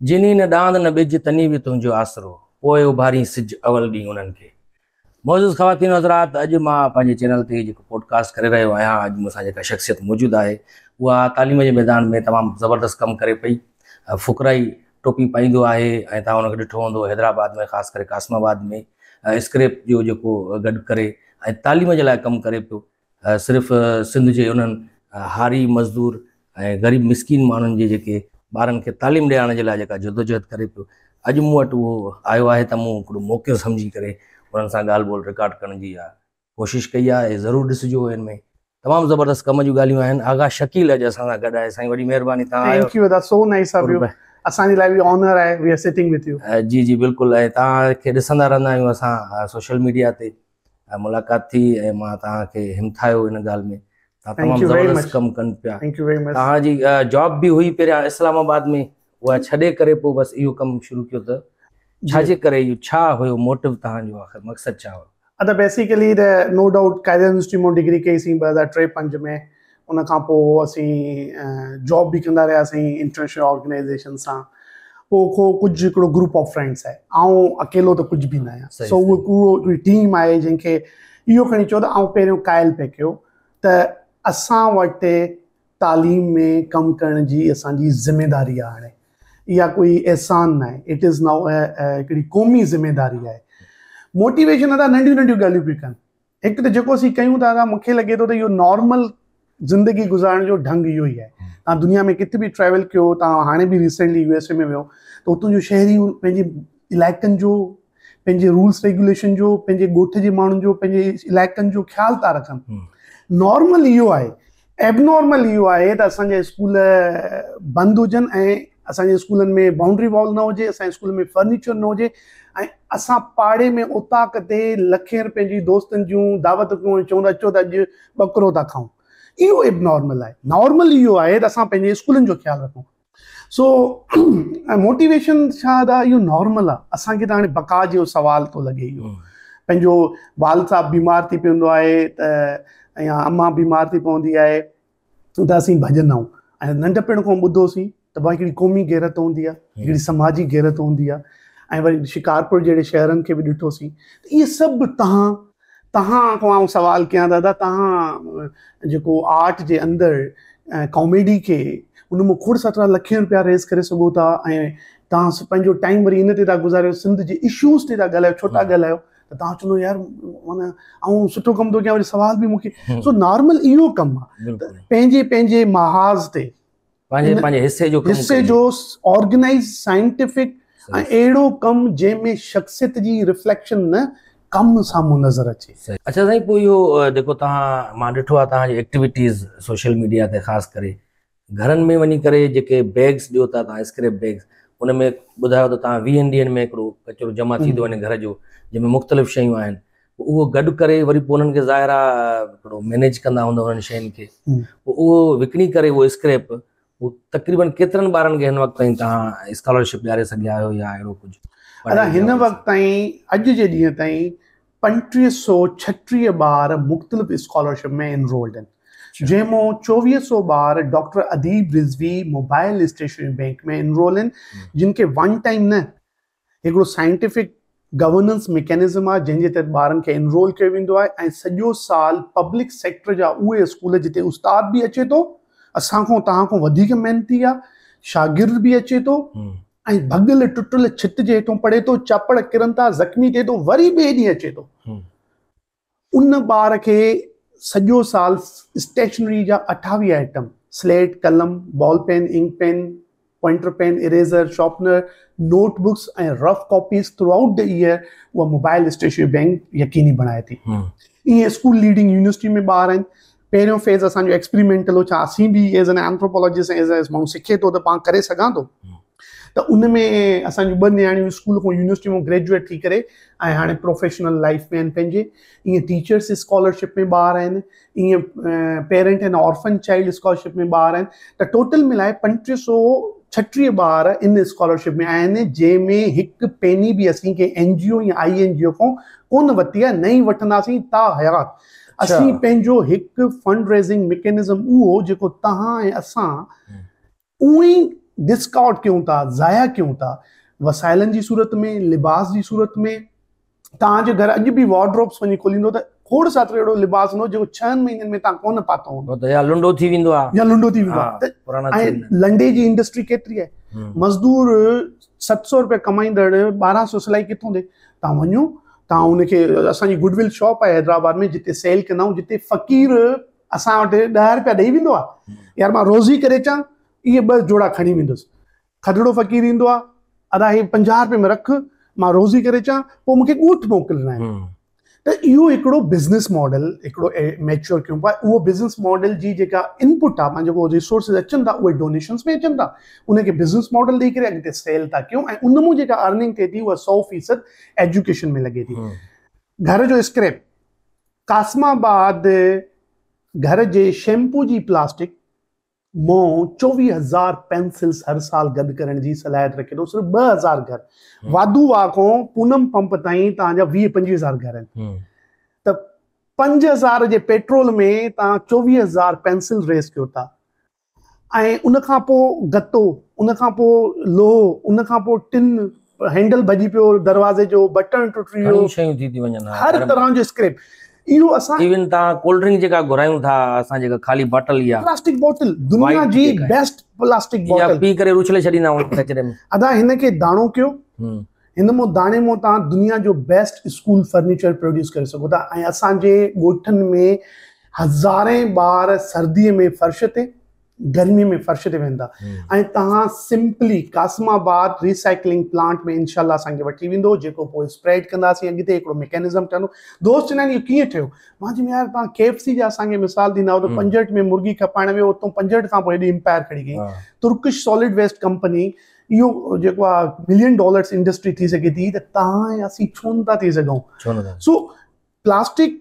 जिनी न दांद न बिज तनी भी तुंहिंजो आसरो पोइ उभारी सिज अवल ॾींहुं उन्हनि खे। मौजूद ख़वातीन हज़रात, अॼु मां पंहिंजे चैनल ते जेको पॉडकास्ट करे रहियो आहियां, अॼु मूंसां जेका शख़्सियत मौजूदु आहे उहा तालीम जे मैदान में तमामु ज़बरदस्त कमु करे पई। फुकराई टोपी पाईंदो आहे ऐं तव्हां हुनखे ॾिठो हूंदो हैदराबाद में, ख़ासि करे कासमाबाद में स्क्रैप जो जेको गॾु करे ऐं तालीम जे लाइ कमु करे पियो। सिर्फ़ु सिंध जे उन्हनि हारी मज़दूर ऐं ग़रीब मिसकिन माण्हुनि जे जेके ॿारनि खे तालीम ॾियारण जे लाइ जेका जदोजहद करे पियो, अॼु मूं वटि उहो आयो आहे त मूं हिकिड़ो मौक़ो सम्झी करे उन्हनि सां ॻाल्हि ॿोल रिकॉर्ड करण जी कोशिशि कई आहे। ज़रूरु ॾिसिजो, हिन में तमामु ज़बरदस्त कम जूं ॻाल्हियूं आहिनि। आगा शकील अॼु असां सां गॾु आहे। साईं वॾी महिरबानी, तव्हां आयो। Thank you, that's so nice of you. असांजे लाइ बि ऑनर आहे, we are sitting with you. जी जी बिल्कुलु। ऐं तव्हांखे ॾिसंदा रहंदा आहियूं असां सोशल मीडिया ते, मुलाक़ात थी ऐं मां तव्हांखे हिमथायो इन ॻाल्हि में। तव्हां तमामु ज़बरदस्त कमु कनि पिया। तव्हांजी जॉब बि हुई पहिरियां इस्लामाबाद में, उहा छॾे करे पोइ बसि इहो कमु शुरू कयो, त छाजे करे इहो, छा हुयो मोटिव तव्हांजो, आख़िर मक़सदु छा हुयो? त बेसिकली त नो डाउट कायदे यूनिवर्सिटी मां डिग्री कईसीं 2003-05 में। उन खां पोइ असीं जॉब बि कंदा रहियासीं इंटरनेशनल ऑर्गेनाइज़ेशन सां। पोइ कुझु हिकिड़ो ग्रुप ऑफ फ्रेंड्स आहे, ऐं अकेलो त कुझु बि न आहियां। सो उहो पूरो टीम आहे जंहिंखे इहो खणी चयो त आउं पहिरियों क़ाइल पे कयो त असां वटि तालीम में कमु करण जी असांजी ज़िमेदारी आहे। हाणे इहा कोई एहसान न आहे, इट इज़ नाउ हिकिड़ी क़ौमी ज़िमेदारी आहे। मोटिवेशन अदा नंढियूं नंढियूं ॻाल्हियूं पियूं कनि। हिकु त जेको असीं कयूं था, मूंखे लॻे थो त इहो नॉर्मल ज़िंदगी गुज़ारण जो ढंग इहो ई आहे। तव्हां दुनिया में किथे बि ट्रैवल कयो, तव्हां हाणे बि रिसेंटली USA में वियो, त उतां जो शहरी पंहिंजे इलाइक़नि जो, पंहिंजे रूल्स रेगुलेशन जो, पंहिंजे ॻोठ जे माण्हुनि जो, पंहिंजे इलाइक़नि जो ख़्यालु था रखनि। नॉर्मल इहो आहे। एबनॉर्मल इहो आहे त असांजा स्कूल बंदि हुजनि ऐं असांजे स्कूलनि में बाउंड्री वॉल न हुजे, असांजे स्कूल में फर्नीचर न हुजे, ऐं असां पाड़े में उताक ते लखे रुपए जी दोस्तनि जूं दावत कयूं, चवंदा अचो त अॼु ॿकरो था खाऊं। इहो एबनॉर्मल आहे। नॉर्मल इहो आहे त असां पंहिंजे स्कूलनि जो ख़्यालु रखूं। सो मोटिवेशन छा आहे, इहो नॉर्मल आहे। असांखे त हाणे बका जो सुवाल थो लॻे। इहो पंहिंजो वाल साहब बीमार थी पवंदो आहे त, या अम्मा बीमार थी पवंदी आहे त असीं भॼंदा आहियूं। ऐं नंढपण खां ॿुधोसीं त भाई हिकिड़ी क़ौमी गैरत हूंदी आहे, हिकिड़ी समाजी गैरत हूंदी आहे। ऐं वरी शिकारपुर जहिड़े शहरनि खे बि ॾिठोसीं। इहे सभु तव्हां खां आउं सवाल कयां दादा, तव्हां जेको आर्ट जे अंदरि कॉमेडी खे उन मां खोड़ 17 लख रुपया रेज़ करे सघो था, ऐं तव्हां पंहिंजो टाइम वरी इन ते था गुज़ारियो, सिंध जे इशूज़ ते था ॻाल्हायो, छो था ॻाल्हायो, त तव्हां चवंदो यार माना ऐं सुठो कमु थो कयां, वरी सवाल बि मूंखे। सो नॉर्मल इहो कमु आहे, पंहिंजे पंहिंजे महाज़ ते पंहिंजे हिस्से जो ऑर्गेनाइज़ साइंटिफिक ऐं अहिड़ो कमु जंहिंमें शख़्सियत जी रिफ्लेक्शन न कमु साम्हूं नज़र अचे। अच्छा साईं, पोइ इहो जेको तव्हां, मां ॾिठो आहे तव्हांजी एक्टिविटीज़ सोशल मीडिया ते, ख़ासि करे घरनि में वञी करे जेके बैग्स ॾियो था तव्हां, स्क्रैप बैग्स, उन में ॿुधायो त तव्हां 20 ॾींहंनि में हिकिड़ो कचिरो जमा थींदो वञे घर जो, जंहिंमें मुख़्तलिफ़ शयूं आहिनि। उहो गॾु करे वरी पोइ उन्हनि खे ज़ाहिरा हिकिड़ो मैनेज कंदा हूंदव उन्हनि शयुनि खे, पोइ उहो विकिणी करे उहो स्क्रैप, उहो तक़रीबन केतिरनि ॿारनि खे हिन वक़्त ताईं तव्हां स्कॉलरशिप ॾियारे सघिया आहियो या अहिड़ो कुझु? अदा हिन वक़्त ताईं, अॼु जे ॾींहं ताईं 3536 ॿार मुख़्तलिफ़ स्कॉलरशिप में एनरोल्ड आहिनि, जंहिंमां 2400 ॿार डॉक्टर अदीब रिज़वी मोबाइल स्टेशनरी बैंक में एनरोल आहिनि, जिन खे वन टाइम न, हिकिड़ो साइंटिफिक गवर्नेंस मैकेनिज़म आहे जंहिंजे तहत ॿारनि खे एनरोल कयो वेंदो आहे। ऐं सॼो साल पब्लिक सेक्टर जा उहे स्कूल जिते उस्ताद बि अचे थो, असांखां तव्हां खां वधीक महिनती आहे, शागिर्द बि अचे थो, ऐं भॻल टुटल छित जे हेठों पढ़े थो, चपड़ किरनि था, ज़ख़्मी थिए थो, वरी ॿिए ॾींहुं अचे थो। उन ॿार खे सॼो साल स्टेशनरी जा 28 आइटम, स्लेट, कलम, ball pen, ink pen, pointer pen, eraser, sharpener, notebooks ऐं rough copies throughout the year उहा मोबाइल स्टेशनरी बैंक यकीनी बणाए थी। ईअं स्कूल लीडिंग यूनिवर्सिटी में ॿार आहिनि। पहिरियों फेज़ असांजो एक्सपेरिमेंटल हो, छा असीं बि एज़ एन एंथ्रोपोलॉजिस्ट, एज़ माण्हू सिखे थो त पाण करे सघां थो, त उन में असांजूं 2 नियाणियूं स्कूल खां यूनिवर्सिटी में ग्रेजुएट थी करे ऐं हाणे प्रोफेशनल लाइफ में आहिनि पंहिंजे। ईअं टीचर्स स्कॉलरशिप में ॿार आहिनि, ईअं parent and orphan child scholarship में ॿार आहिनि। त टोटल मिलाए 3536 ॿार इन स्कॉलरशिप में आहिनि, जंहिंमें हिकु पेनी बि असीं के NGO या INGO खां कोन वरिती आहे, न ई वठंदासीं ता हयात। असीं पंहिंजो हिकु फंड रेज़िंग मैकेनिज़म, उहो जेको तव्हां ऐं असां उहो ई डिस्काउंट कयूं था, ज़ाया कयूं था, वसाइलनि जी सूरत में, लिबास जी सूरत में। तव्हांजे घर अॼु बि वार्डरोब्स वञी खोलींदो त खोड़ सारो अहिड़ो लिबास हूंदो जेको 6 महीननि में तव्हां कोन पातो हूंदो, वो त या लुंडो थी वेंदो आहे या लुंडो थी वेंदो हा, आहे। पुराना थी ऐं वेंदा आहिनि। लंडे जी इंडस्ट्री केतिरी आहे, मज़दूर 700 रुपया कमाईंदड़ 1200 सिलाई किथां ॾे? तव्हां वञो, तव्हां उनखे, असांजी गुडविल शॉप आहे हैदराबाद में जिते सेल कंदा आहियूं, जिते फ़क़ीर असां वटि 10 रुपया ॾेई वेंदो आहे, यार मां रोज़ी करे अचां, इहे 2 जोड़ा खणी वेंदुसि। खदड़ो फ़क़ीर ईंदो आहे, अदा हे 50 रुपए में रख, मां रोज़ी करे अचां, पोइ मूंखे ॻूठ मोकिलणा आहिनि। त इहो हिकिड़ो बिज़नेस मॉडल हिकिड़ो मैच्योर कयूं पिया। उहो बिज़नेस मॉडल जी जेका इनपुट आहे, मां जेको रिसोर्सिस अचनि था उहे डोनेशन्स में अचनि था, उनखे बिज़नेस मॉडल ॾेई करे अॻिते सेल था कयूं, ऐं उन मां जेका अर्निंग थिए थी उहा 100% एजुकेशन में लॻे थी। घर जो स्क्रैप, कासमाबाद घर जे शैम्पू जी प्लास्टिक मां 24,000 पेंसिल्स हर साल गॾु करण जी सलाहियत रखे थो, सिर्फ़ु 2,000 घर। वाधूवा खां पूनम पंप ताईं तव्हांजा 20-25,000 घर आहिनि, त 5,000 जे पेट्रोल में तव्हां 24,000 पेंसिल रेस कयो था। ऐं उनखां पोइ गतो, उनखां पोइ लोहो, उनखां पोइ टिन, हैंडल भॼी पियो दरवाज़े जो, बटन टुटी वियो, शयूं थी वञनि हर तरह जो स्क्रैप। इहो असां इवन तव्हां कोल्ड ड्रिंक जेका घुरायूं था, असां जेका ख़ाली बॉटल या प्लास्टिक बोतल, दुनिया जी बेस्ट प्लास्टिक या बोतल पी करे उछले छॾींदा आहियूं कचरे में। अदा हिनखे दाणो कयो, हिन मां दाणे मां तव्हां दुनिया जो बेस्ट स्कूल फर्नीचर प्रोड्यूस करे सघो था। ऐं असांजे ॻोठनि में हज़ारे ॿार सर्दीअ में फर्श ते, गर्मीअ में फर्श ते वेंदा, ऐं तव्हां सिंपली कासमाबाद रिसाइकलिंग प्लांट में इनशाला असांखे वठी वेंदो, जेको पोइ स्प्रेड कंदासीं अॻिते, हिकिड़ो मैकेनिज़म ठहंदो। दोस्त चवंदा आहिनि इहो कीअं ठहियो? मां चयो यार तव्हां KFC जा असांखे मिसाल ॾींदा त 65 में मुर्गी खपाइण वियो, उतां 65 खां पोइ हेॾी एम्पायर खणी गई। तुर्किश सॉलिड वेस्ट कंपनी, इहो जेको आहे $1 मिलियन इंडस्ट्री थी सघे थी, त तव्हां ऐं असीं छो नथा थी सघूं? सो प्लास्टिक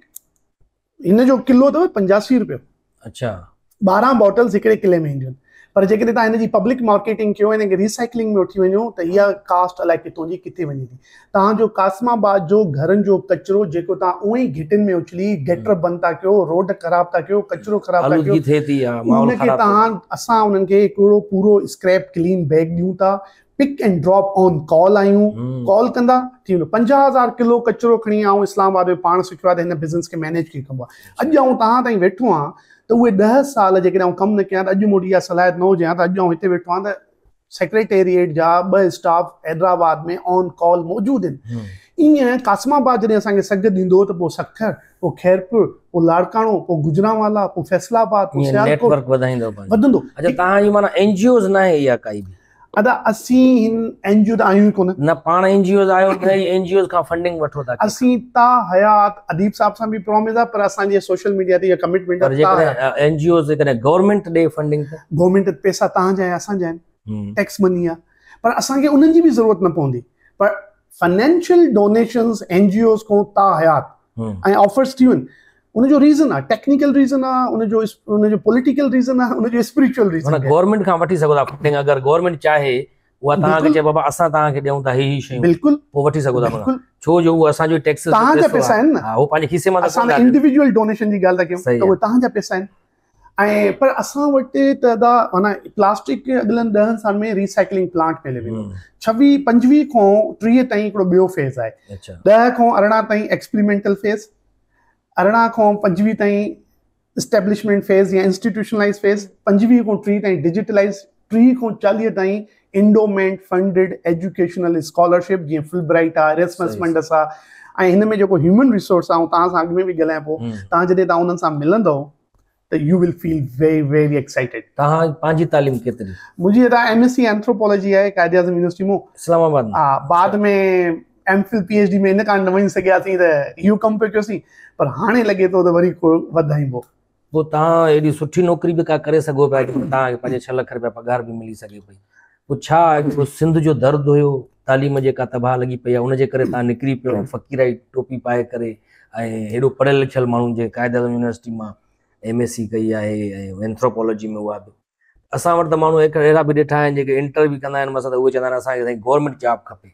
हिन जो किलो अथव 85 रुपया। अच्छा, 12 बॉटल्स हिकिड़े किले में ईंदियूं आहिनि, पर जेकॾहिं तव्हां हिन जी पब्लिक मार्केटिंग कयो, हिनखे रिसाइकलिंग में वठी वञो, त इहा कास्ट अलाए किथां जी किथे वञे थी। तव्हांजो कासमाबाद जो घरनि जो कचिरो जेको तव्हां उहे ई घिटिन में उछली, गेटर बंदि था कयो, रोड ख़राब था कयो, कचिरो ख़राब था कयो, उनखे तव्हां, असां उन्हनि खे हिकिड़ो पूरो स्क्रैप क्लीन बैग ॾियूं था, pick and drop on call आहियूं, कॉल कंदा थी वेंदो। 50,000 किलो कचिरो खणी आऊं इस्लामाबाद में पाण सिखियो आहे त हिन बिज़नेस खे मैनेज कीअं कबो आहे। अॼु आऊं तव्हां ताईं वेठो आहियां त उहे 10 साल जेकॾहिं आऊं कमु न कयां, त अॼु मूं वटि इहा सलाहियत न हुजे हा, त अॼु आऊं हिते वेठो आहियां त सेक्रेटेरिएट जा 2 स्टाफ हैदराबाद में ऑन कॉल मौजूदु आहिनि। ईअं कासमाबाद जॾहिं असांखे सघ ॾींदो त पोइ सखर, पोइ खैरपुर, पोइ लाड़काणो, पोइ गुजरांवाला, पोइ फैसलाबाद, पोइ नेटवर्क वधाईंदो वधंदो। अच्छा, तव्हांजी माना NGOs न आहे इहा काई बि? अदा असीं हिन NGO त आहियूं कोन न, पाण NGOs आहियो न, NGOs खां फंडिंग वठो था? असीं ता हयात अदीब साहब सां बि प्रॉमिस आहे, पर असांजे सोशल मीडिया ते इहा कमिटमेंट आहे। जेकॾहिं NGOs जेकॾहिं गवर्नमेंट ॾे फंडिंग, त गवर्नमेंट पैसा तव्हांजा ऐं असांजा आहिनि, टैक्स मनी आहे, पर असांखे उन्हनि जी बि ज़रूरत न पवंदी। पर फाइनेंशियल डोनेशंस NGOs खां ता हयात ऐं ऑफर्स थियूं आहिनि। उनजो रीज़न आहे, टेक्निकल रीज़न आहे, उनजो पॉलिटिकल रीज़न आहे, उनजो स्पिरिचुअल रीज़न आहे। गवर्नमेंट खां वठी सघो था फंडिंग, अगरि गवर्नमेंट चाहे उहा तव्हांखे चए बाबा असां तव्हांखे ॾियूं था ही शयूं, बिल्कुलु पोइ वठी सघो था, छो जो उहो असांजो टैक्स तव्हांजा पैसा आहिनि न, उहो पंहिंजे खीसे मां। असां इंडिविजुअल डोनेशन जी ॻाल्हि था कयूं त उहे तव्हांजा पैसा आहिनि। ऐं पर असां वटि त माना प्लास्टिक खे अॻिलनि 10 साल में रिसाइकलिंग प्लांट मिले वेंदो। 25 खां 30 ताईं हिकिड़ो ॿियो फेज़ आहे, 10 खां 18 ताईं एक्सपेरिमेंटल फेज़, 18 खां 25 ताईं इस्टेब्लिशमेंट फेज़ या इंस्टीट्यूशनलाइज फेज़, 25 खां 30 ताईं डिजिटलाइज, 30 खां 40 ताईं इंडोमेंट फंडेड एजुकेशनल स्कॉलरशिप, जीअं फुलब्राइट आहे, एरेस्मस मंडस आहे। ऐं हिन में जेको ह्यूमन रिसोर्स आहे, तव्हां सां अॻु में बि ॻाल्हायां पोइ, तव्हां जॾहिं तव्हां उन्हनि सां मिलंदव त यू विल फील वेरी वेरी एक्साइटेड। तव्हां पंहिंजी तालीम केतिरी? मुंहिंजी MSc एंथ्रोपोलॉजी आहे कायदे आज़म यूनिवर्सिटी मां, इस्लामाबाद में। हा, बाद में MPhil PhD में इन कान न वञी सघियासीं त इहो कमु पियो कयोसीं, पर हाणे लॻे थो त वरी वधाईंबो। पोइ तव्हां एॾी सुठी नौकिरी बि का करे सघो पिया, तव्हांखे 5-6 लख रुपया पघार बि मिली सघे पई। पोइ छा सिंध जो दर्द हुयो, तालीम जेका तबाह लॻी पई आहे, उनजे करे तव्हां निकिरी पियो फ़क़ीराई टोपी पाए करे, ऐं हेॾो पढ़ियल लिखियल माण्हू जे कायदे आज़म यूनिवर्सिटी मां MSc कई आहे ऐं एंथ्रोपोलॉजी में उहा बि। असां वटि त माण्हू अहिड़ा बि ॾिठा आहिनि जेके इंटर बि कंदा आहिनि, मतिलबु उहे चवंदा आहिनि असांखे साईं गवर्नमेंट जॉब खपे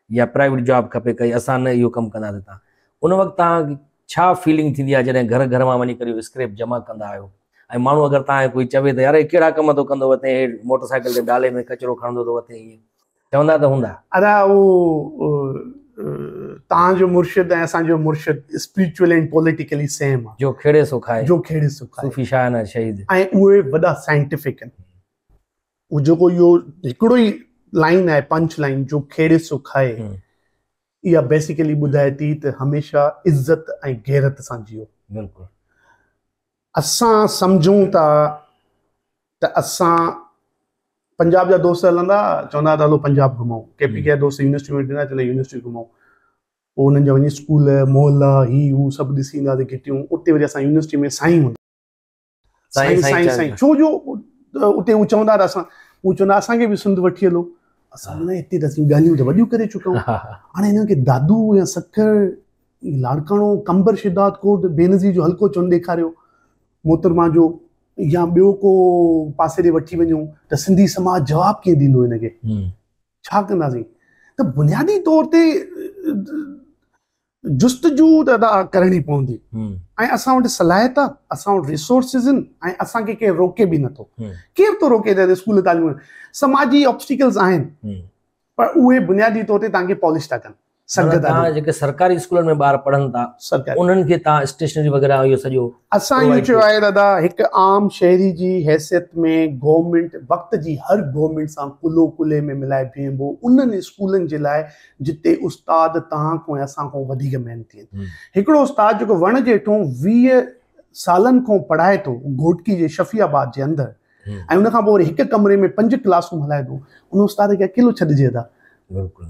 या प्राइवेट जॉब खपे, कई असां न इहो कमु कंदासीं। तव्हां उन वक़्तु तव्हांखे छा फीलिंग थींदी आहे जॾहिं घर घर मां वञी करे स्क्रैप जमा कंदा आहियो? ऐं माण्हू अगरि तव्हांखे कोई चवे त यार हे कहिड़ा कम थो कंदो वते, हे मोटरसाइकिल ते डाले में कचिरो खणंदो थो वते, ईअं चवंदा त हूंदा। अदा उहो तव्हांजो मुर्शिद ऐं असांजो मुर्शिद स्पिरिचुअल एंड पॉलिटिकली सेम आहे। जो खेड़े सो खाए, जो खेड़े सो खाए, सूफ़ी शाह शहीद, ऐं उहे वॾा साइंटिफिक आहिनि। उहो जेको इहो हिकिड़ो ई लाइन आहे, पंच लाइन, जो खेड़े सो खाए, इहा बेसिकली ॿुधाए थी त हमेशह इज़त ऐं गैरत सां जियो। बिल्कुलु। असां सम्झूं था त असां पंजाब जा दोस्त हलंदा, चवंदा त हलो पंजाब घुमूं, केपी जा दोस्त यूनिवर्सिटी में वेंदा, चवंदा यूनिवर्सिटी घुमूं, पोइ हुननि जा वञी स्कूल मोहल्ला ही हू सभु ॾिसी ईंदासीं घिटियूं। उते वरी असां यूनिवर्सिटी में साईं हूंदा, साईं छो जो उते हू चवंदा त असां, हू चवंदा असांखे बि सिंध वठी हलो। असां न, हिते त असीं ॻाल्हियूं त वॾियूं करे चुका आहियूं, हाणे हिननि खे दादू या सक्कर, लाड़काणो, कंबर, शिद्धार्थ कोट, बेनज़ीर जो हल्को चुन ॾेखारियो मोहतरमा जो, या ॿियो को पासे ॾे वठी वञूं त सिंधी समाज जवाबु कीअं ॾींदो हिनखे, छा कंदासीं? त बुनियादी तौर ते जुस्तजू त अदा करणी पवंदी, ऐं असां वटि सलाहियत आहे, असां वटि रिसोर्सिस आहिनि, ऐं असांखे केरु रोके बि नथो। केरु थो रोके त स्कूल तालीम? समाजी ऑब्स्टिकल्स आहिनि, पर उहे बुनियादी तौर ते तव्हांखे पॉलिश था कनि। तव्हां जेके सरकारी स्कूलनि में ॿार पढ़नि था, उन्हनि खे तव्हां स्टेशनरी वग़ैरह इहो सॼो? असां इहो चयो आहे दादा, हिकु आम शहरी जी हैसियत में गवर्नमेंट वक़्त जी हर गवर्नमेंट सां कुलो कुले में मिलाए बीहंबो उन्हनि स्कूलनि जे लाइ जिते उस्ताद तव्हां खां असां खां वधीक महिनती आहिनि। हिकिड़ो उस्ताद जेको वण जे हेठों 20 सालनि खां पढ़ाए थो घोटकी जे शफियाबाद जे अंदरि, ऐं उनखां पोइ वरी हिकु कमरे में 5 क्लासूं हलाए थो, उन उस्ताद खे अकेलो छॾिजे था? बिल्कुलु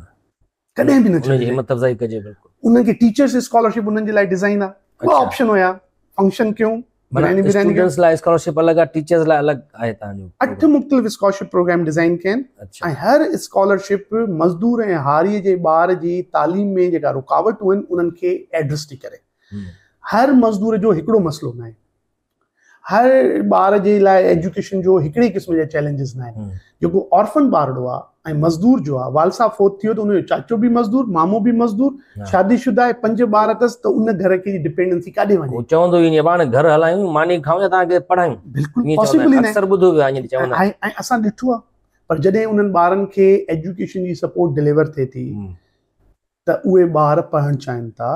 कॾहिं बि न छॾिजे। हिम्मत अफ़ज़ाई कजे। बिल्कुलु। उन्हनि खे टीचर्स स्कॉलरशिप उन्हनि जे लाइ डिज़ाइन आहे, ॿ ऑप्शन हुया, फंक्शन क्यों, स्टूडेंट्स लाइ स्कॉलरशिप अलॻि आहे, टीचर्स लाइ अलॻि आहे तव्हांजो? 8 मुख़्तलिफ़ स्कॉलरशिप प्रोग्राम डिज़ाइन कया आहिनि, ऐं हर स्कॉलरशिप मज़दूर ऐं हारीअ जे ॿार जी तालीम में जेका रुकावटूं आहिनि उन्हनि खे एड्रेस थी करे। हर मज़दूर जो हिकिड़ो मसइलो न आहे, हर ॿार जे लाइ एजुकेशन जो हिकिड़े क़िस्म जा चैलेंजिस न आहिनि। जेको ऑर्फन ॿारड़ो आहे ऐं मज़दूर जो आहे, वालसा फोत थियो त उनजो चाचो बि मज़दूर, मामो बि मज़दूर, शादीशुदा आहे, 5 ॿार अथसि, त उन घर खे डिपेंडेंसी काॾे वञे? चवंदो ईअं पाण घर हलायूं, मानी खाऊं या तव्हांखे पढ़ायूं। बिल्कुलु पॉसिबल ई न अक्सर ॿुधो वियो आहे चवंदा। ऐं असां ॾिठो आहे, पर जॾहिं उन्हनि ॿारनि खे एजुकेशन जी सपोर्ट डिलीवर थिए थी त उहे ॿार पढ़णु चाहिनि था,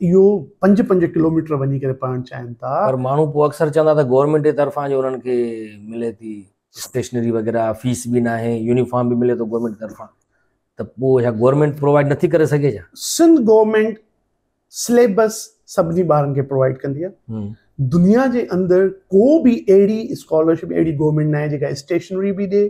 इहो 5-5 किलोमीटर वञी करे पढ़णु चाहिनि था। पर माण्हू पोइ अक्सर चवंदा त गवर्नमेंट जे तरफ़ां जो उन्हनि खे मिले थी स्टेशनरी वग़ैरह, फीस बि न आहे, यूनिफॉर्म बि मिले थो गवर्नमेंट तरफ़ां, त पोइ छा गवर्नमेंट प्रोवाइड नथी करे सघे छा? सिंध गवर्नमेंट सिलेबस सभिनी ॿारनि खे प्रोवाइड कंदी आहे। दुनिया जे अंदरि को बि अहिड़ी स्कॉलरशिप, अहिड़ी गवर्नमेंट न आहे जेका स्टेशनरी बि ॾे,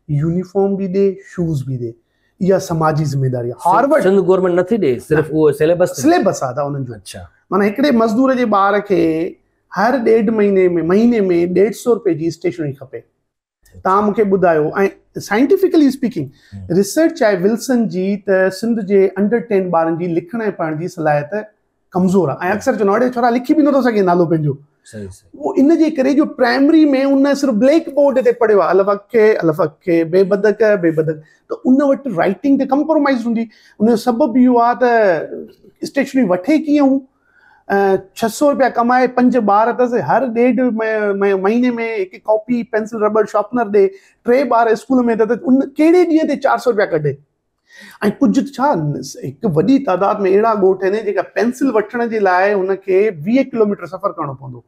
यूनिफॉर्म बि ॾे, शूज़ बि ॾे। इहा समाजी ज़िम्मेदारी आहे। हार्वर्ड सिंध गवर्नमेंट नथी ॾे, सिर्फ़ उहो सिलेबस आहे त उन्हनि जो। अच्छा, माना हिकिड़े मज़दूर जे ॿार खे हर 1.5 महीने में 150 रुपए जी स्टेशनरी खपे। तव्हां मूंखे ॿुधायो, ऐं साइंटिफिकली स्पीकिंग रिसर्च आहे विल्सन जी त सिंध जे अंडर 10 ॿारनि जी लिखण ऐं पढ़ण जी सलाहियत कमज़ोर आहे, ऐं अक्सर चवंदा अड़े छोरा लिखी बि नथो सघे नालो पंहिंजो। उहो इन जे करे जो प्राइमरी में उन सिर्फ़ु ब्लैक बोर्ड ते पढ़ियो आहे, अलफ़ खे बेबदक, त उन वटि राइटिंग ते कंप्रोमाइज़ हूंदी। उनजो सबबु इहो आहे त स्टेशनरी वठे कीअं हू, 600 रुपया कमाए, 5 ॿार अथसि, हर 1.5 महीने में हिकु कॉपी पेंसिल रबड़ शार्पनर ॾे, 3 ॿार स्कूल में त उन कहिड़े ॾींहं ते 400 रुपया कढे? ऐं कुझु छा हिकु वॾी तादाद में अहिड़ा ॻोठ आहिनि जेका पेंसिल वठण जे लाइ हुनखे 20 किलोमीटर सफ़र करणो पवंदो।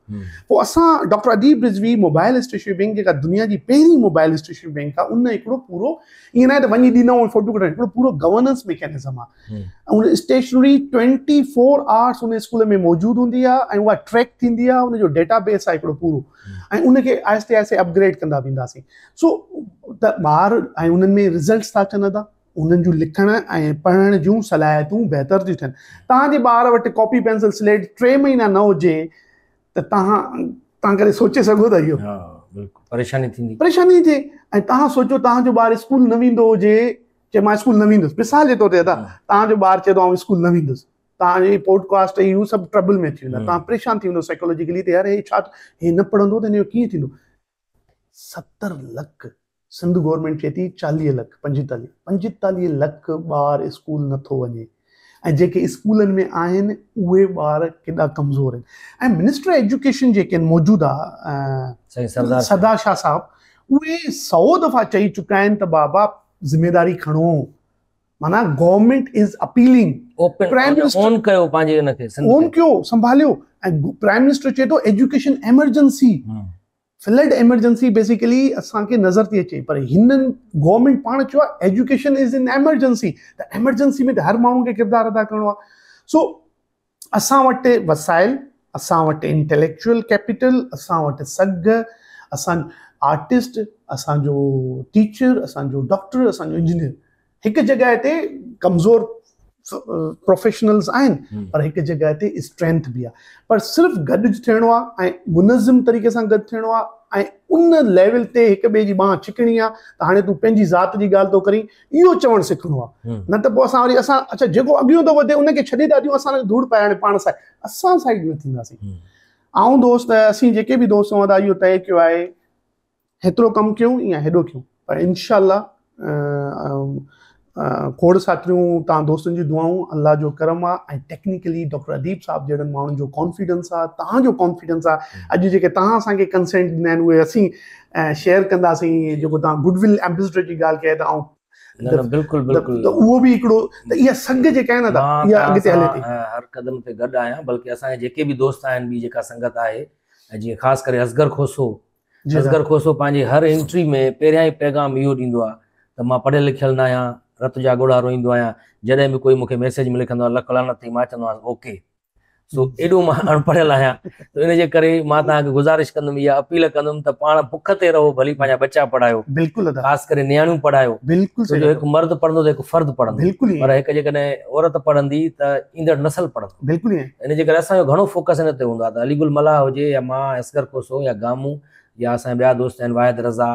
पोइ असां डॉक्टर अदीब रिज़वी मोबाइल स्टेशनरी बैंक, जेका दुनिया जी पहिरीं मोबाइल स्टेशनरी बैंक आहे, उन हिकिड़ो पूरो ईअं न आहे त वञी ॾिनो फोटो कढाइण, हिकिड़ो पूरो गवर्नेंस मैकेनिज़म आहे। ऐं उन स्टेशनरी 24 आवर्स उन स्कूल में मौजूदु हूंदी आहे, ऐं उहा ट्रैक थींदी आहे, उनजो डेटाबेस आहे हिकिड़ो पूरो, ऐं उनखे आहिस्ते आहिस्ते अपग्रेड कंदा वेंदासीं। सो त ॿार ऐं उन्हनि में रिज़ल्ट्स था अचनि था, उन्हनि जूं लिखण ऐं पढ़ण जूं सलाहियतूं बहितर थियूं थियनि। तव्हांजे ॿार वटि कॉपी पेंसिल स्लेट 3 महीना न हुजे त तव्हां करे सोचे सघो था इहो परेशानी थींदी, परेशानी थिए। ऐं तव्हां सोचो तव्हांजो ॿारु स्कूल न वेंदो हुजे, चए मां स्कूल न वेंदुसि, मिसाल जे तौर ते तव्हांजो ॿारु चए थो आउं स्कूल न वेंदुसि, तव्हांजी पॉडकास्ट इहो सभु ट्रबल में थी वेंदा, तव्हां परेशान थी वेंदो साइकोलॉजिकली, त यार हे छा, हे न पढ़ंदो त हिन जो कीअं थींदो। 70 लख सिंध गवर्नमेंट चए थी 40 लख 45 लख ॿार स्कूल नथो वञे। ऐं जेके स्कूलनि में आहिनि उहे ॿार केॾा कमज़ोर आहिनि। ऐं मिनिस्टर एजुकेशन जेके आहिनि मौजूदा साईं सरदार सरदार शाह साहब उहे 100 दफ़ा चई चुका आहिनि त बाबा ज़िम्मेदारी खणो, माना government is appealing, prime minister own कयो पंहिंजे इनखे ओन कयो, संभालियो। ऐं प्राइम मिनिस्टर चए थो education emergency, flood emergency basically असांखे नज़र थी अचे, पर हिननि गवर्नमेंट पाण चयो आहे एजुकेशन इज़ इन एमरजेंसी, त एमरजेंसी में त हर माण्हू खे किरदारु अदा करिणो आहे। सो असां वटि वसाइल, असां वटि इंटेलेक्चुअल कैपिटल, असां वटि सघ, असां आर्टिस्ट, असांजो टीचर, असांजो डॉक्टर, असांजो इंजीनियर, हिकु जॻह ते कमज़ोर प्रोफेशनल्स आहिनि पर हिकु जॻह ते स्ट्रेंथ बि आहे। पर सिर्फ़ु गॾु थियणो आहे ऐं मुनज़िम तरीक़े सां गॾु थियणो आहे ऐं उन लेवल ते हिक ॿिए जी बांह छिकणी आहे त हाणे तूं पंहिंजी ज़ात जी ॻाल्हि थो करीं, इहो चवणु सिखणो आहे। न त पोइ असां वरी अच्छा जेको अॻियां थो वधे उनखे छॾे था ॾियूं, असां धूड़ पाए हाणे पाण सां असां साइड न थींदासीं। ऐं दोस्त असीं जेके बि दोस्त हुआ इहो तय कयो आहे हेतिरो कमु कयूं या हेॾो कयूं, पर इनशाला खोड़ साथियूं तव्हां दोस्तनि जी दुआऊं, अल्लाह जो करम आहे ऐं टेक्निकली डॉक्टर अदीब साहब जहिड़नि माण्हुनि जो कॉन्फिडेंस आहे, तव्हांजो कॉन्फिडेंस आहे। अॼु जेके तव्हां असांखे कंसेंट ॾींदा आहिनि उहे असीं शेयर कंदासीं। जेको तव्हां गुडविल एम्बेसडर जी ॻाल्हि कयो त बिल्कुलु बिल्कुलु उहो बि हिकिड़ो त इहा सघ जेका आहे न इहा अॻिते हले थी, हर क़दम ते गॾु आहियां। बल्कि असांजे जेके बि दोस्त आहिनि, ॿी जेका संगत आहे, ऐं जीअं ख़ासि करे असगर खोसो पंहिंजी हर एंट्री में पहिरियां ई पैगाम इहो ॾींदो आहे त मां पढ़ियल लिखियल न आहियां, रत जा ॻोढ़ा रोईंदो आहियां। जॾहिं बि कोई मूंखे मैसेज में लिखंदो आहे लख लानत थी, मां चवंदो आहियां ओके। सो एॾो मां अनपढ़ियल आहियां, त इन जे करे मां तव्हांखे गुज़ारिश कंदुमि, इहा अपील कंदुमि त पाण बुख ते रहो, भली पंहिंजा बच्चा पढ़ायो, बिल्कुलु ख़ासि करे नियाणियूं पढ़ायो। बिल्कुलु हिकु मर्द पढ़ंदो त हिकु फर्द पढ़ंदो, पर हिकु जेकॾहिं औरत पढ़ंदी त ईंदड़ नसल पढ़ंदो। बिल्कुलु इन जे करे असांजो घणो फोकस इन ते हूंदो आहे। त अलीगुल मलाह हुजे या मां असगर खोसो या गामू या असांजा ॿिया दोस्त आहिनि, वाहिद रज़ा,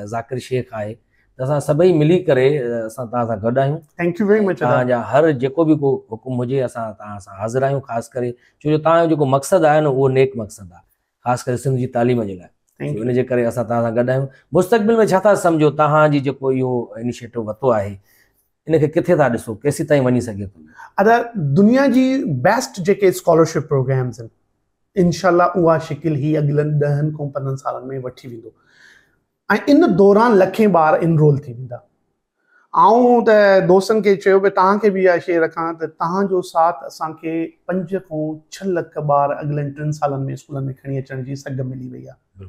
ज़ाकिर शेख आहे, त असां सभई मिली करे असां तव्हां सां गॾु आहियूं। Thank U very much. तव्हांजा हर जेको बि को हुकुम हुजे असां तव्हां सां हाज़िर आहियूं, ख़ासि करे छो जो तव्हांजो जेको मक़सदु आहे न उहो नेक मक़सदु आहे, ख़ासि करे सिंध जी तालीम जे लाइ। इन जे करे असां तव्हां सां गॾु आहियूं। मुस्तक़बिल में छा था सम्झो, तव्हांजी जेको इहो इनिशिएटिव वरितो आहे इनखे किथे था ॾिसो, केसीं ताईं वञी सघे थो? अगरि दुनिया जी बेस्ट जेके स्कॉलरशिप प्रोग्राम्स आहिनि, इनशाला उहा शिकिल ही अॻिलनि 10 खां 15 सालनि में वठी वेंदो ऐं इन दौरान लखें ॿार इनरोल थी वेंदा। ऐं त दोस्तनि खे चयो भई तव्हांखे बि इहा शइ रखां त तव्हांजो साथ असांखे 5 खां 6 लख ॿार अॻिलनि 3 सालनि में स्कूलनि में खणी अचण जी सघ मिली वई आहे,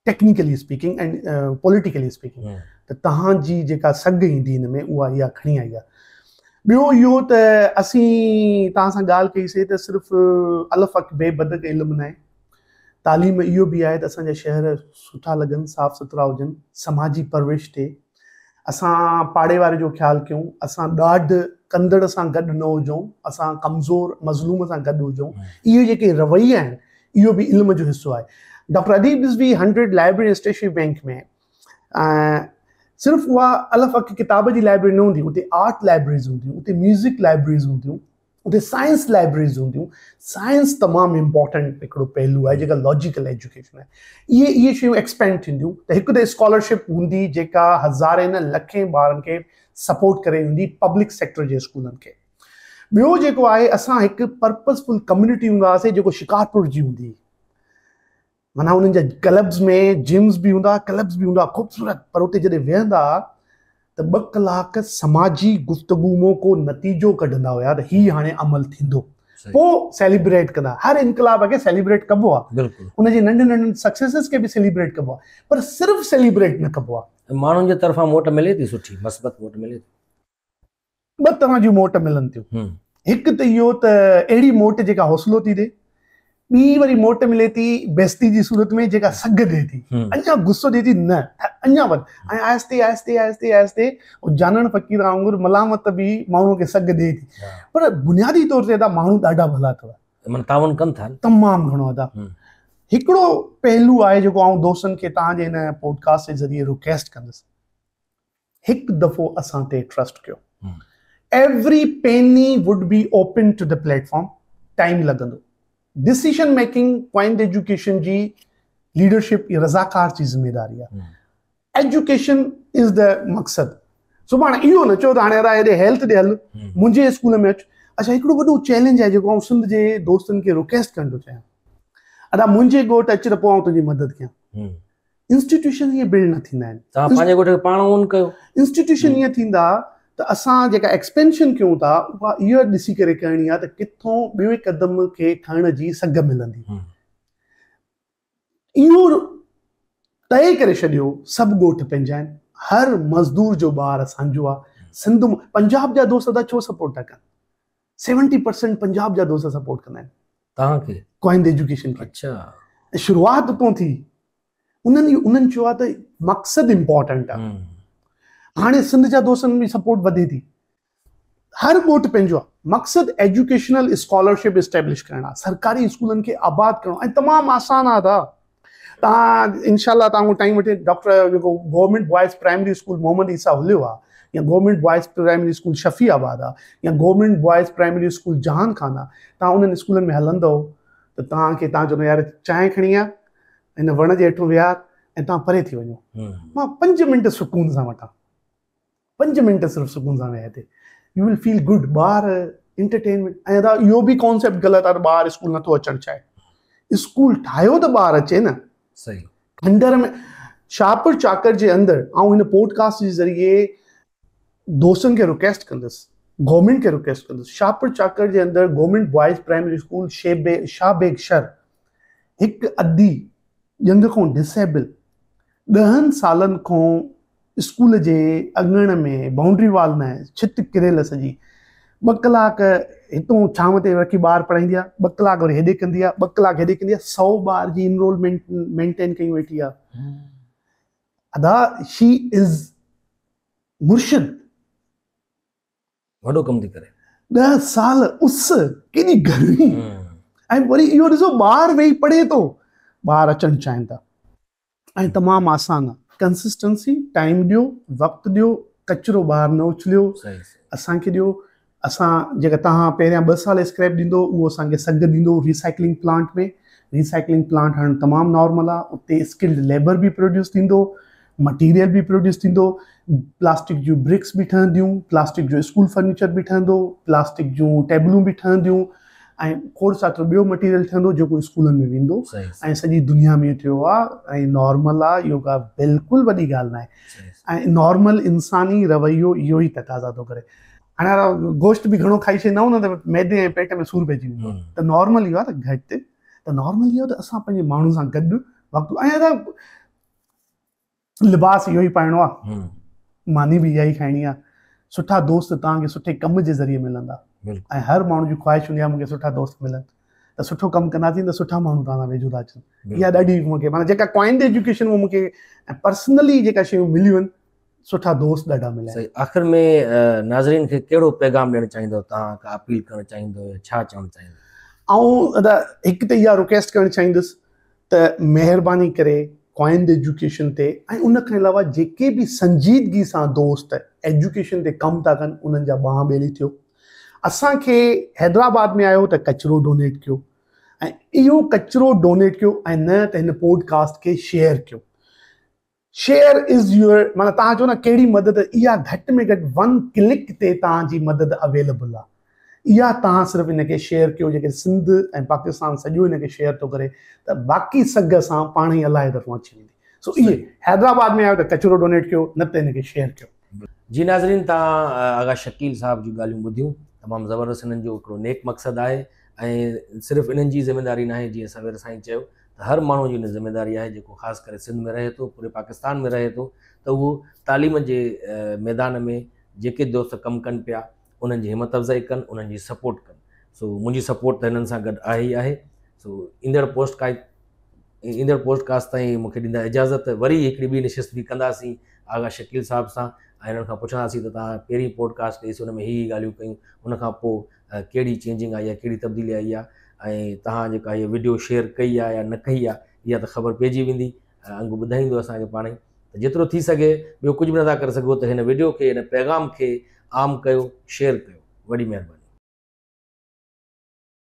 technically speaking and politically speaking. त तव्हांजी जेका सघ ईंदी हिन में उहा इहा खणी आई आहे। ॿियो इहो त असीं तव्हां सां ॻाल्हि कईसीं त सिर्फ़ु अलफ़ अक बेबदक इल्मु न आहे, तालीम इहो बि आहे त असांजा शहर सुठा लॻनि, साफ़ सुथरा हुजनि, समाजी परवरिश थिए, असां पाड़े वारे जो ख़्यालु कयूं, असां ॾाढ कंदड़ सां गॾु न हुजूं, असां कमज़ोर मज़लूम सां गॾु हुजूं। इहे जेके रवैया आहिनि इहो बि इल्म जो हिसो आहे। डॉक्टर अदीब रिज़वी 100 लाइब्रेरी स्टेशनरी बैंक में सिर्फ़ु उहा अलफ़ अक किताब जी लाइब्रेरी न हूंदी, उते आर्ट लाइब्रेरीज़ हूंदियूं, उते म्यूज़िक लाइब्रेरीज़ हूंदियूं, उते साइंस लाइब्रेरीज़ हूंदियूं। साइंस तमामु इम्पॉर्टेंट हिकिड़ो पहलू आहे जेका लॉजिकल एजुकेशन आहे। इहे शयूं एक्सपेंड थींदियूं त हिकु त स्कॉलरशिप हूंदी जेका हज़ारे न लखें ॿारनि खे सपोर्ट करे ईंदी, पब्लिक सेक्टर जे स्कूलनि खे। ॿियो जेको आहे असां हिकु पर्पसफुल कम्युनिटी हूंदासीं जेको शिकारपुर जी हूंदी, माना उन्हनि जा क्लब्स में जिम्स बि हूंदा, क्लब्स बि हूंदा ख़ूबसूरत, पर उते जॾहिं वेहंदा त 2 कलाक समाजी गुफ्तगू मां को नतीजो कढंदा हुया त हीउ हाणे अमल थींदो, पोइ सेलिब्रेट कंदा। हर इनकलाब खे सेलिब्रेट कबो आहे, उनजे नंढनि नंढनि सक्सेसिस खे बि सेलिब्रेट कबो आहे, पर सिर्फ़ु सेलिब्रेट न कबो आहे। माण्हुनि जे तरफ़ां मोट मिले थी, सुठी मस्बत मोट मिले थी। 2 तरह जूं मोट मिलनि थियूं। हिकु त इहो त अहिड़ी मोट जेका हौसलो थी ॾे, ॿी वरी मोट मिले थी बेस्ती जी सूरत में जेका सघ ॾे थी, अञा गुस्सो ॾे थी, न अञा वध ऐं आहिस्ते आहिस्ते आहिस्ते आहिस्ते जानण फ़क़ीर वांगुरु मलामत बि माण्हूअ खे सघ ॾे थी। पर बुनियादी तौर ते त माण्हू ॾाढा भला अथव, तावन कनि था, तमामु घणो अदा। हिकिड़ो पहलू आहे जेको आउं दोस्तनि खे तव्हांजे हिन पॉडकास्ट जे ज़रिए रिक्वेस्ट कंदुसि, हिकु दफ़ो असां ते ट्रस्ट कयो। Every penny would be open to the platform, time लॻंदो। डिसीजन मेकिंग पॉइंट एजुकेशन जी लीडरशिप रज़ाकार जी ज़िम्मेदारी आहे। एजुकेशन इज़ द मक़सद। सुभाणे इहो न चओ त हाणे अदा हेॾे हेल्थ ॾे हल मुंहिंजे स्कूल में अचु। अच्छा, हिकिड़ो वॾो चैलेंज आहे जेको आउं सिंध जे दोस्तनि खे रिक्वेस्ट करणु थो चाहियां, अदा मुंहिंजे ॻोठ अच त पोइ आउं तुंहिंजी मदद कयां। इंस्टीट्यूशन ईअं बिल्ड न थींदा आहिनि। तव्हां पंहिंजे ॻोठ खे पाण ओन कयो। इंस्टीट्यूशन ईअं थींदा त असां जेका एक्सपेंशन कयूं था उहा इहो ॾिसी करे करणी आहे त किथां ॿिए क़दम खे खणण जी सघ मिलंदी। इहो तय करे छॾियो सभु ॻोठ पंहिंजा आहिनि, हर मज़दूर जो ॿार असांजो आहे। सिंध पंजाब जा दोस्त छो सपोर्ट था कनि? 70% पंजाब जा दोस्त सपोर्ट कंदा आहिनि तव्हांखे क्वाइंद एजुकेशन खे। अच्छा, शुरूआत उतां थी। उन्हनि चयो आहे त मक़सदु इम्पोर्टेंट आहे। हाणे सिंध जा दोस्तनि में सपोर्ट वधे थी। हर ॻोठ पंहिंजो आहे। मक़सदु एजुकेशनल स्कॉलरशिप इस्टेब्लिश करणु आहे, सरकारी स्कूलनि खे आबाद करणो ऐं तमामु आसान आहे। तव्हां इनशाला तव्हां टाइम वठी डॉक्टर जेको government boys primary school Mohammad Isa हुलियो आहे, या government boys primary school Shafiabad आहे, या गवर्नमेंट बॉयज़ प्राइमरी स्कूल जहान खान आहे, तव्हां उन्हनि स्कूलनि में हलंदव त तव्हांखे तव्हां चवंदो यार चांहि खणी आहे, हिन वण जे हेठो विहार ऐं तव्हां परे थी वञो। मां 5 मिंट सुकून सां वठां, 5 मिंट सिर्फ़ु सुकून सां वेह ते, यू विल फील गुड। ॿार एंटरटेनमेंट। ऐं इहो बि कॉन्सेप्ट ग़लति आहे त ॿार स्कूल नथो अचणु चाहे। स्कूल ठाहियो त ॿार अचे न। सही। खंडर में शाहपुर चाकर जे अंदरि ऐं हिन पॉडकास्ट जे ज़रिए दोस्तनि खे रिक्वेस्ट कंदुसि, गवर्नमेंट खे रिक्वेस्ट कंदुसि, शाहपुर चाकर जे अंदरि government boys primary school Shabeg sir हिकु अधी ॼंग खां डिसेबल 10 सालनि खां स्कूल जे अङण में बाउंड्री वॉल में छित किरियल सॼी 2 कलाक हितां छांव ते रखी ॿार पढ़ाईंदी आहे, 2 कलाक वरी हेॾे कंदी आहे, 2 कलाक हेॾे कंदी आहे। 100 ॿार जी इनरोलमेंट मेंटेन कई वेठी आहे। अदा शी इज़ मुर्शिद, वॾो कमु थी करे। 10 साल उस, केॾी गर्मी। ऐं वरी इहो ॾिसो ॿार वेही पढ़े थो, ॿार अचणु चाहिनि था ऐं तमामु आसान आहे। कंसिस्टेंसी, टाइम ॾियो, वक़्तु ॾियो, कचिरो ॿाहिरि न उछलियो, असांखे ॾियो। असां जेका तव्हां पहिरियां 2 साल स्क्रैप ॾींदो उहो असांखे सघ ॾींदो रिसाइकलिंग प्लांट में। रिसाइकलिंग प्लांट हाणे तमामु नॉर्मल आहे। उते स्किल्ड लेबर बि प्रोड्यूस थींदो, मटीरियल बि प्रोड्यूस थींदो, प्लास्टिक जूं ब्रिक्स बि ठहंदियूं, प्लास्टिक जो स्कूल फर्नीचर बि ठहंदो, प्लास्टिक जूं टेबलूं बि ठहंदियूं ऐं खोड़ सारो ॿियो मटीरियल ठहंदो जेको स्कूलनि में वेंदो ऐं सॼी दुनिया में थियो आहे ऐं नॉर्मल आहे। इहो का बिल्कुलु वॾी ॻाल्हि न आहे। ऐं नॉर्मल इंसानी रवैयो इहो ई तक़ाज़ा थो करे। हाणे गोश्त बि घणो खाई छॾींदा न त मैदे ऐं पेट में सूरु पइजी वेंदो। त नॉर्मल इहो आहे त घटि, त नॉर्मल इहो त असां पंहिंजे माण्हुनि सां गॾु वक़्तु ऐं लिबास इहो ई पाइणो आहे, मानी बि इहा ई खाइणी आहे। सुठा दोस्त तव्हांखे सुठे कम जे ज़रिए मिलंदा ऐं हर माण्हू जी ख़्वाहिश हूंदी आहे मूंखे सुठा दोस्त मिलनि त सुठो कमु कंदासीं त सुठा माण्हू तव्हां सां वेझो था अचनि। इहा ॾाढी मूंखे माना जेका क्वाइंड एजुकेशन में मूंखे पर्सनली जेका शयूं मिलियूं आहिनि, सुठा दोस्त ॾाढा मिलिया। सही। आख़िर में नाज़रीन खे कहिड़ो पैगाम ॾियणु चाहींदो, तव्हां का अपील करणु चाहींदो, छा चवणु चाहींदो? ऐं हिकु त इहा रिक्वेस्ट करणु चाहींदुसि त महिरबानी करे क्वाइंड एजुकेशन ते ऐं उन खां अलावा जेके बि संजीदगी सां दोस्त एजुकेशन ते कमु था कनि उन्हनि जा ॿांह ॿेड़ी थियो। असांखे हैदराबाद में आयो त कचिरो डोनेट कयो ऐं इहो कचिरो डोनेट कयो ऐं न त हिन पॉडकास्ट खे शेयर कयो। शेयर इज़ यूअर, माना तव्हां चओ न कहिड़ी मदद, इहा घटि में घटि 1 क्लिक ते तव्हांजी मदद अवेलेबल आहे। इहा तव्हां सिर्फ़ु हिनखे शेयर कयो, जेके सिंध ऐं पाकिस्तान सॼो हिनखे शेयर थो करे त बाक़ी सघ सां पाण ई अलाए दफ़ो अची वेंदी। सो इहे हैदराबाद में आयो त कचिरो डोनेट कयो, न त हिनखे शेयर कयो। जी नाज़रीन, तव्हां आगा शकील साहब जूं ॻाल्हियूं ॿुधियूं। तमामु ज़बरदस्त हिननि जो हिकिड़ो नेक मक़सदु आहे ऐं सिर्फ़ु इन्हनि जी ज़िमेदारी न आहे, जीअं सवेर साईं चयो त हर माण्हू जी हिन ज़िमेदारी आहे जेको ख़ासि करे सिंध में रहे थो, पूरे पाकिस्तान में रहे थो, त उहो तालीम जे मैदान में जेके दोस्त कमु कनि पिया उन्हनि जी हिमत अफ़ज़ाई कनि, उन्हनि जी सपोर्ट कनि। सो मुंहिंजी सपोर्ट त हिननि सां गॾु आहे ई आहे। सो ईंदड़ पॉडकास्ट ताईं मूंखे ॾींदा इजाज़त। वरी हिकिड़ी ॿी निशिस्त बि कंदासीं आगा शकील साहब सां ऐं हिननि खां पुछंदासीं त तव्हां पहिरीं पॉडकास्ट ॾेसी हुन में ही ॻाल्हियूं कयूं, हुन खां पोइ कहिड़ी चेंजिंग आई आहे, कहिड़ी तब्दीली आई आहे ऐं तव्हां जेका हीअ वीडियो शेयर कई आहे या न कई आहे, इहा त ख़बर पइजी वेंदी, अंग ॿुधाईंदो असांखे पाण ई। त जेतिरो थी सघे, ॿियो कुझु बि नथा करे सघो त हिन वीडियो खे, हिन पैगाम खे आम कयो, शेयर कयो। वॾी महिरबानी।